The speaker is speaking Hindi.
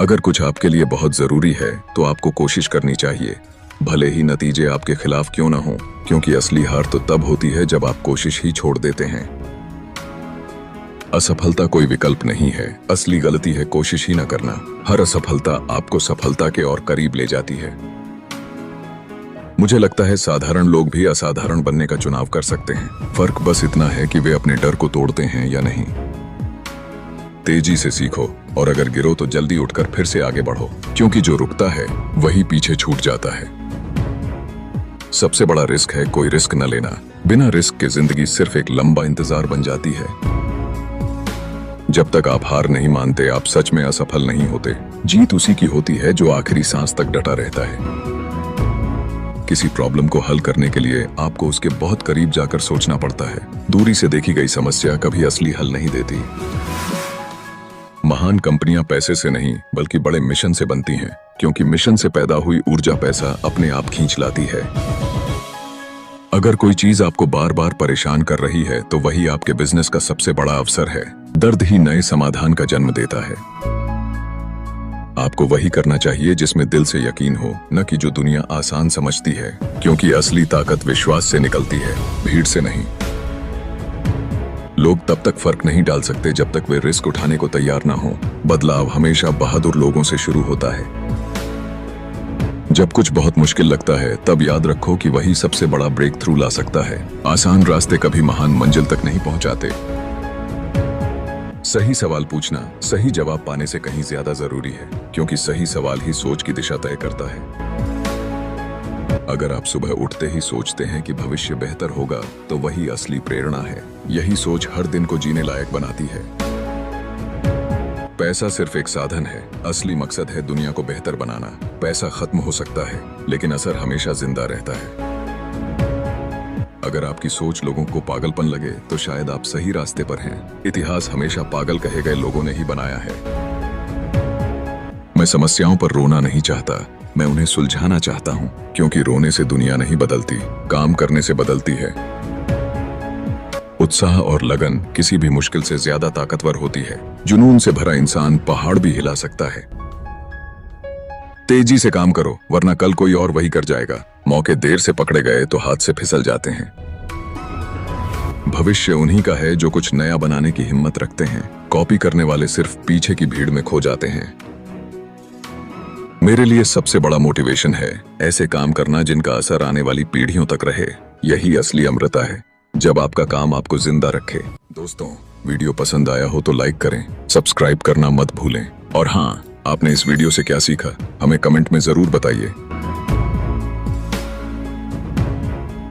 अगर कुछ आपके लिए बहुत जरूरी है तो आपको कोशिश करनी चाहिए, भले ही नतीजे आपके खिलाफ क्यों ना हो, क्योंकि असली हार तो तब होती है जब आप कोशिश ही छोड़ देते हैं। असफलता कोई विकल्प नहीं है, असली गलती है कोशिश ही न करना। हर असफलता आपको सफलता के और करीब ले जाती है। मुझे लगता है साधारण लोग भी असाधारण बनने का चुनाव कर सकते हैं। फर्क बस इतना है कि वे अपने डर को तोड़ते हैं या नहीं। तेजी से सीखो, और अगर गिरो तो जल्दी उठकर फिर से आगे बढ़ो, क्योंकि जो रुकता है वही पीछे छूट जाता है। सबसे बड़ा रिस्क है कोई रिस्क न लेना। बिना रिस्क के जिंदगी सिर्फ एक लंबा इंतजार बन जाती है। जब तक आप हार नहीं मानते, आप सच में असफल नहीं होते। जीत उसी की होती है जो आखिरी सांस तक डटा रहता है। किसी प्रॉब्लम को हल करने के लिए आपको उसके बहुत करीब जाकर सोचना पड़ता है। दूरी से देखी गई समस्या कभी असली हल नहीं देती। महान कंपनियां पैसे से नहीं बल्कि बड़े मिशन से बनती हैं, क्योंकि मिशन से पैदा हुई ऊर्जा पैसा अपने आप खींच लाती है। अगर कोई चीज आपको बार बार परेशान कर रही है तो वही आपके बिजनेस का सबसे बड़ा अवसर है। दर्द ही नए समाधान का जन्म देता है। आपको वही करना चाहिए जिसमें दिल से यकीन हो, न कि जो दुनिया आसान समझती है, क्योंकि असली ताकत विश्वास से निकलती है, भीड़ से नहीं। लोग तब तक फर्क नहीं डाल सकते जब तक वे रिस्क उठाने को तैयार ना हो। बदलाव हमेशा बहादुर लोगों से शुरू होता है। जब कुछ बहुत मुश्किल लगता है तब याद रखो कि वही सबसे बड़ा ब्रेक थ्रू ला सकता है। आसान रास्ते कभी महान मंजिल तक नहीं पहुंचाते। सही सवाल पूछना सही जवाब पाने से कहीं ज्यादा जरूरी है, क्योंकि सही सवाल ही सोच की दिशा तय करता है। अगर आप सुबह उठते ही सोचते हैं कि भविष्य बेहतर होगा, तो वही असली प्रेरणा है। यही सोच हर दिन को जीने लायक बनाती है। पैसा सिर्फ एक साधन है, असली मकसद है दुनिया को बेहतर बनाना। पैसा खत्म हो सकता है, लेकिन असर हमेशा जिंदा रहता है। अगर आपकी सोच लोगों को पागलपन लगे तो शायद आप सही रास्ते पर हैं। इतिहास हमेशा पागल कहे गए लोगों ने ही बनाया है। मैं समस्याओं पर रोना नहीं चाहता, मैं उन्हें सुलझाना चाहता हूं, क्योंकि रोने से दुनिया नहीं बदलती, काम करने से बदलती है। उत्साह और लगन किसी भी मुश्किल से ज्यादा ताकतवर होती है। जुनून से भरा इंसान पहाड़ भी हिला सकता है। तेजी से काम करो, वरना कल कोई और वही कर जाएगा। मौके देर से पकड़े गए तो हाथ से फिसल जाते हैं। भविष्य उन्हीं का है जो कुछ नया बनाने की हिम्मत रखते हैं। कॉपी करने वाले सिर्फ पीछे की भीड़ में खो जाते हैं। मेरे लिए सबसे बड़ा मोटिवेशन है ऐसे काम करना जिनका असर आने वाली पीढ़ियों तक रहे। यही असली अमृता है, जब आपका काम आपको जिंदा रखे। दोस्तों, वीडियो पसंद आया हो तो लाइक करें, सब्सक्राइब करना मत भूलें। और हाँ, आपने इस वीडियो से क्या सीखा हमें कमेंट में जरूर बताइए।